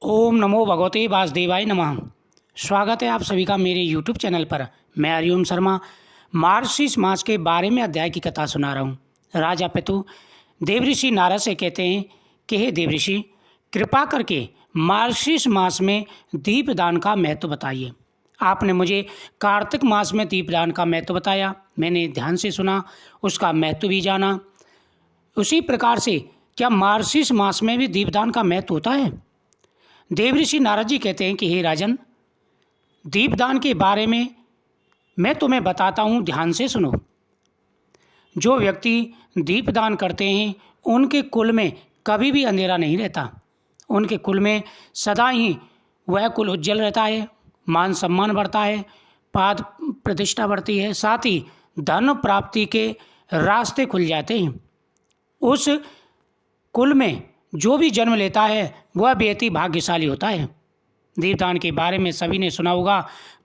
ओम नमो भगवते वासुदेवाय नमः। स्वागत है आप सभी का मेरे YouTube चैनल पर। मैं हरिओम शर्मा मार्गशीर्ष मास के 12वें अध्याय की कथा सुना रहा हूँ। राजा पितु देवऋषि नारद से कहते हैं कि हे देवऋषि, कृपा करके मार्गशीर्ष मास में दीपदान का महत्व बताइए। आपने मुझे कार्तिक मास में दीपदान का महत्व बताया, मैंने ध्यान से सुना, उसका महत्व भी जाना। उसी प्रकार से क्या मार्गशीर्ष मास में भी दीपदान का महत्व होता है? देवऋषि नारद जी कहते हैं कि हे राजन, दीपदान के बारे में मैं तुम्हें बताता हूँ, ध्यान से सुनो। जो व्यक्ति दीपदान करते हैं उनके कुल में कभी भी अंधेरा नहीं रहता। उनके कुल में सदा ही वह कुल उज्जवल रहता है, मान सम्मान बढ़ता है, पाद प्रतिष्ठा बढ़ती है, साथ ही धन प्राप्ति के रास्ते खुल जाते हैं। उस कुल में जो भी जन्म लेता है वह बेहद ही भाग्यशाली होता है। दीपदान के बारे में सभी ने सुना होगा,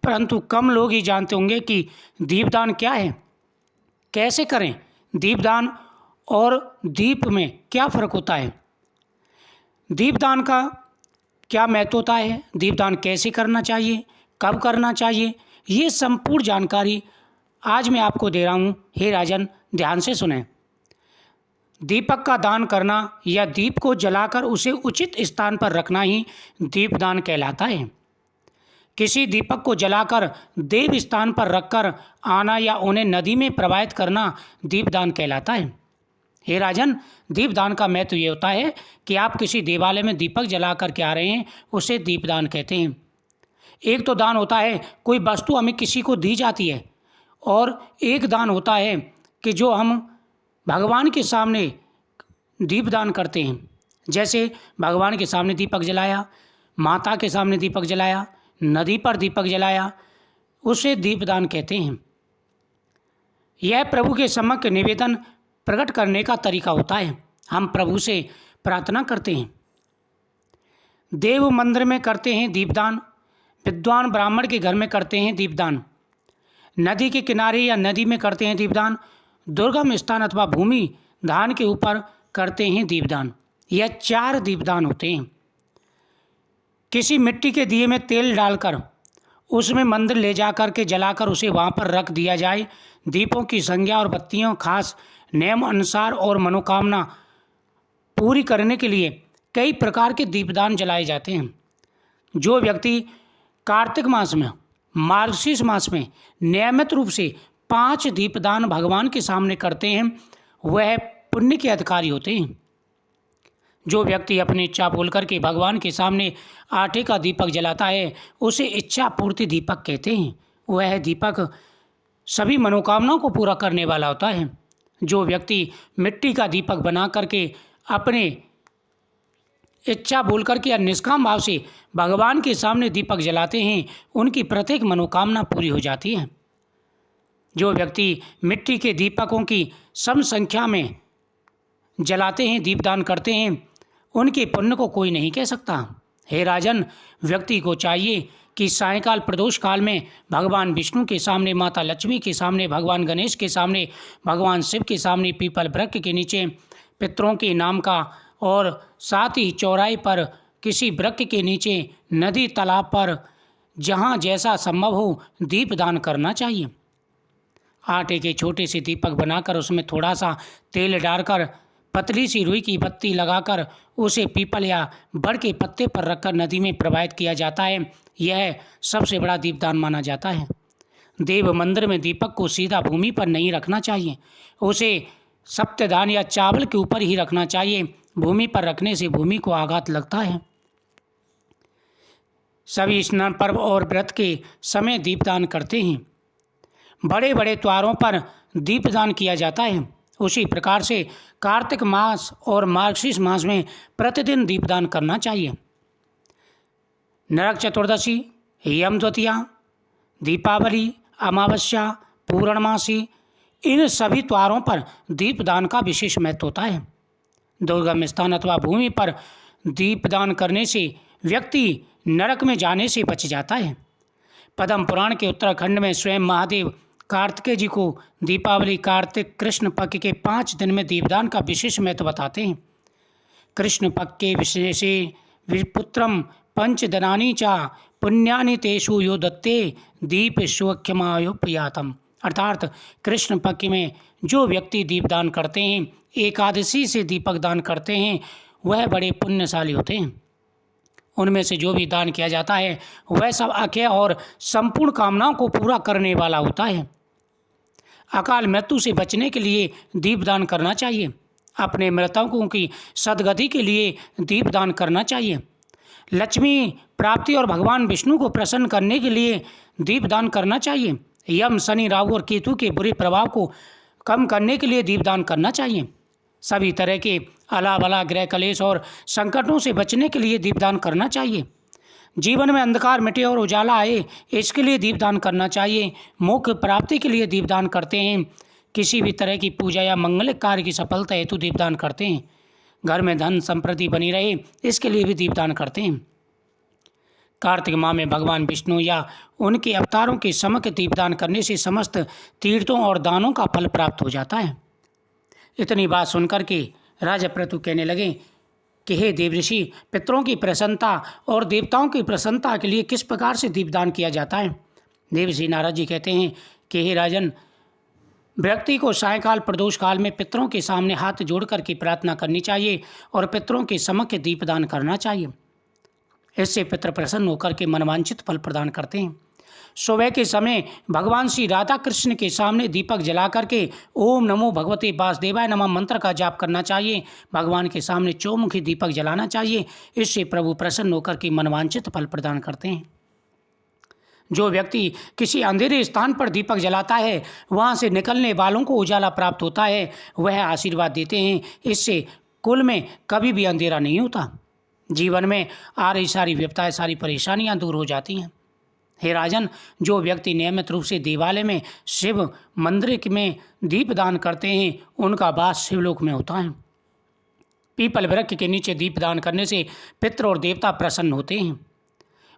परंतु कम लोग ही जानते होंगे कि दीपदान क्या है, कैसे करें, दीपदान और दीप में क्या फ़र्क होता है, दीपदान का क्या महत्व होता है, दीपदान कैसे करना चाहिए, कब करना चाहिए, ये संपूर्ण जानकारी आज मैं आपको दे रहा हूँ। हे राजन, ध्यान से सुनें। दीपक का दान करना या दीप को जलाकर उसे उचित स्थान पर रखना ही दीपदान कहलाता है। किसी दीपक को जलाकर देव स्थान पर रखकर आना या उन्हें नदी में प्रवाहित करना दीपदान कहलाता है। हे राजन, दीपदान का महत्व ये होता है कि आप किसी देवालय में दीपक जला कर के आ रहे हैं, उसे दीपदान कहते हैं। एक तो दान होता है कोई वस्तु हमें किसी को दी जाती है, और एक दान होता है कि जो हम भगवान के सामने दीपदान करते हैं। जैसे भगवान के सामने दीपक जलाया, माता के सामने दीपक जलाया, नदी पर दीपक जलाया, उसे दीपदान कहते हैं। यह प्रभु के सम्मुख निवेदन प्रकट करने का तरीका होता है। हम प्रभु से प्रार्थना करते हैं। देव मंदिर में करते हैं दीपदान, विद्वान ब्राह्मण के घर में करते हैं दीपदान, नदी के किनारे या नदी में करते हैं दीपदान, दुर्गम स्थान अथवा भूमि धान के ऊपर करते हैं दीपदान। यह 4 दीपदान होते हैं। किसी मिट्टी के दिए में तेल डालकर उसमें मंदिर ले जाकर के जलाकर उसे वहाँ पर रख दिया जाए। दीपों की संख्या और बत्तियों खास नियम अनुसार और मनोकामना पूरी करने के लिए कई प्रकार के दीपदान जलाए जाते हैं। जो व्यक्ति कार्तिक मास में, मार्गशीर्ष मास में नियमित रूप से 5 दीपदान भगवान के सामने करते हैं वह पुण्य के अधिकारी होते हैं। जो व्यक्ति अपनी इच्छा बोल करके भगवान के सामने आटे का दीपक जलाता है उसे इच्छा पूर्ति दीपक कहते हैं। वह दीपक सभी मनोकामनाओं को पूरा करने वाला होता है। जो व्यक्ति मिट्टी का दीपक बना करके अपने इच्छा बोल करके या निष्काम भाव से भगवान के सामने दीपक जलाते हैं उनकी प्रत्येक मनोकामना पूरी हो जाती है। जो व्यक्ति मिट्टी के दीपकों की सम संख्या में जलाते हैं, दीपदान करते हैं, उनके पुण्य को कोई नहीं कह सकता। हे राजन, व्यक्ति को चाहिए कि सायंकाल प्रदोष काल में भगवान विष्णु के सामने, माता लक्ष्मी के सामने, भगवान गणेश के सामने, भगवान शिव के सामने, पीपल वृक्ष के नीचे पितरों के नाम का, और साथ ही चौराहे पर किसी वृक्ष के नीचे, नदी तालाब पर, जहाँ जैसा संभव हो दीपदान करना चाहिए। आटे के छोटे से दीपक बनाकर उसमें थोड़ा सा तेल डालकर पतली सी रुई की बत्ती लगाकर उसे पीपल या बड़ के पत्ते पर रखकर नदी में प्रवाहित किया जाता है। यह सबसे बड़ा दीपदान माना जाता है। देव मंदिर में दीपक को सीधा भूमि पर नहीं रखना चाहिए, उसे सप्तदान या चावल के ऊपर ही रखना चाहिए। भूमि पर रखने से भूमि को आघात लगता है। सभी स्नान पर्व और व्रत के समय दीपदान करते हैं। बड़े बड़े त्योहारों पर दीपदान किया जाता है। उसी प्रकार से कार्तिक मास और मार्गशीर्ष मास में प्रतिदिन दीपदान करना चाहिए। नरक चतुर्दशी, यम द्वितीया, दीपावली, अमावस्या, पूर्णमासी, इन सभी त्योहारों पर दीपदान का विशेष महत्व होता है। दुर्गम स्थान अथवा भूमि पर दीपदान करने से व्यक्ति नरक में जाने से बच जाता है। पद्म पुराण के उत्तराखंड में स्वयं महादेव कार्तिकेय जी को दीपावली, कार्तिक कृष्ण पक्ष के 5 दिन में दीपदान का विशेष महत्व बताते हैं। कृष्ण पक्ष के विपुत्रम पंचदनानि चा पुण्यानि तेषु यो दत्ते दीप स्वख्यमायोपयातम। अर्थात कृष्ण पक्ष में जो व्यक्ति दीपदान करते हैं, एकादशी से दीपक दान करते हैं, वह बड़े पुण्यशाली होते हैं। उनमें से जो भी दान किया जाता है वह सब अक्षय और संपूर्ण कामनाओं को पूरा करने वाला होता है। अकाल मृत्यु से बचने के लिए दीपदान करना चाहिए। अपने मृतकों की सद्गति के लिए दीपदान करना चाहिए। लक्ष्मी प्राप्ति और भगवान विष्णु को प्रसन्न करने के लिए दीपदान करना चाहिए। यम, शनि, राहु और केतु के बुरे प्रभाव को कम करने के लिए दीपदान करना चाहिए। सभी तरह के अलावला ग्रह कलेश और संकटों से बचने के लिए दीपदान करना चाहिए। जीवन में अंधकार मिटे और उजाला आए, इसके लिए दीपदान करना चाहिए। मोक्ष प्राप्ति के लिए दीपदान करते हैं। किसी भी तरह की पूजा या मंगलिक कार्य की सफलता हेतु दीपदान करते हैं। घर में धन संपत्ति बनी रहे, इसके लिए भी दीपदान करते हैं। कार्तिक माह में भगवान विष्णु या उनके अवतारों के समक्ष दीपदान करने से समस्त तीर्थों और दानों का फल प्राप्त हो जाता है। इतनी बात सुनकर के राजा पृथु कहने लगे कि हे देवऋषि, पितरों की प्रसन्नता और देवताओं की प्रसन्नता के लिए किस प्रकार से दीपदान किया जाता है। देवऋषि नारद जी कहते हैं कि हे राजन, व्यक्ति को सायंकाल प्रदोष काल में पितरों के सामने हाथ जोड़ करके प्रार्थना करनी चाहिए और पितरों के समक्ष दीपदान करना चाहिए। इससे पितर प्रसन्न होकर के मनवांछित फल प्रदान करते हैं। सुबह के समय भगवान श्री राधा कृष्ण के सामने दीपक जला करके ओम नमो भगवते वासुदेवाय नमः मंत्र का जाप करना चाहिए। भगवान के सामने चौमुखी दीपक जलाना चाहिए। इससे प्रभु प्रसन्न होकर के मनवांछित फल प्रदान करते हैं। जो व्यक्ति किसी अंधेरे स्थान पर दीपक जलाता है, वहाँ से निकलने वालों को उजाला प्राप्त होता है। वह आशीर्वाद देते हैं। इससे कुल में कभी भी अंधेरा नहीं होता। जीवन में आ रही सारी विपदाएं, सारी परेशानियां दूर हो जाती हैं। हे राजन, जो व्यक्ति नियमित रूप से देवालय में, शिव मंदिर में दीपदान करते हैं, उनका वास शिवलोक में होता है। पीपल वृक्ष के नीचे दीपदान करने से पितृ और देवता प्रसन्न होते हैं।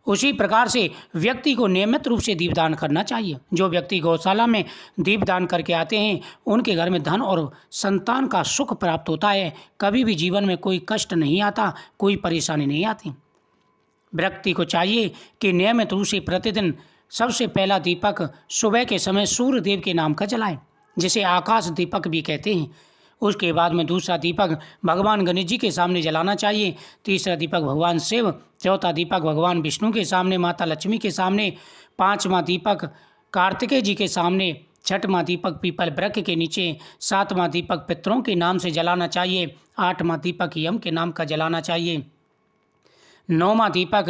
उसी प्रकार से व्यक्ति को नियमित रूप से दीपदान करना चाहिए। जो व्यक्ति गौशाला में दीपदान करके आते हैं, उनके घर में धन और संतान का सुख प्राप्त होता है। कभी भी जीवन में कोई कष्ट नहीं आता, कोई परेशानी नहीं आती। व्यक्ति को चाहिए कि नियमित रूप से प्रतिदिन सबसे पहला दीपक सुबह के समय सूर्य देव के नाम का जलाएं, जिसे आकाश दीपक भी कहते हैं। उसके बाद में दूसरा दीपक भगवान गणेश जी के सामने जलाना चाहिए। तीसरा दीपक भगवान शिव, चौथा दीपक भगवान विष्णु के सामने, माता लक्ष्मी के सामने, पांचवा दीपक कार्तिकेय जी के सामने, छठवां दीपक पीपल वृक्ष के नीचे, सातवां दीपक पितरों के नाम से जलाना चाहिए, आठवां दीपक यम के नाम का जलाना चाहिए, नौवां दीपक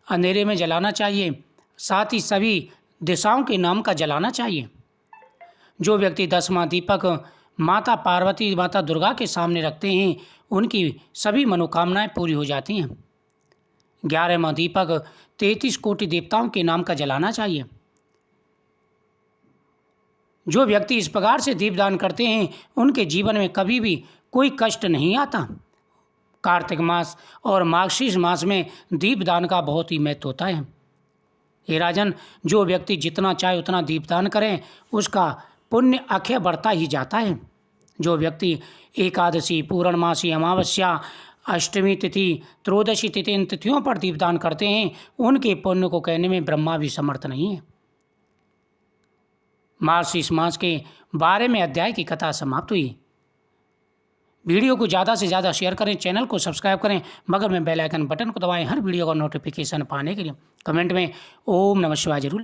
अंधेरे में जलाना चाहिए। साथ ही सभी दिशाओं के नाम का जलाना चाहिए। जो व्यक्ति 10वां दीपक माता पार्वती, माता दुर्गा के सामने रखते हैं, उनकी सभी मनोकामनाएं पूरी हो जाती हैं। 11वां दीपक 33 कोटि देवताओं के नाम का जलाना चाहिए। जो व्यक्ति इस प्रकार से दीपदान करते हैं, उनके जीवन में कभी भी कोई कष्ट नहीं आता। कार्तिक मास और मार्गशीर्ष मास में दीपदान का बहुत ही महत्व होता है। हे राजन, जो व्यक्ति जितना चाहे उतना दीपदान करें, उसका पुण्य अक्षय बढ़ता ही जाता है। जो व्यक्ति एकादशी, पूर्णमासी, अमावस्या, अष्टमी तिथि, त्रयोदशी तिथि, इन तिथियों पर दीपदान करते हैं, उनके पुण्य को कहने में ब्रह्मा भी समर्थ नहीं है। मार्गशीर्ष मास के 12वें अध्याय की कथा समाप्त हुई। वीडियो को ज़्यादा से ज़्यादा शेयर करें, चैनल को सब्सक्राइब करें, बगल में बेल आइकन बटन को दबाएं हर वीडियो का नोटिफिकेशन पाने के लिए। कमेंट में ओम नमः शिवाय जरूर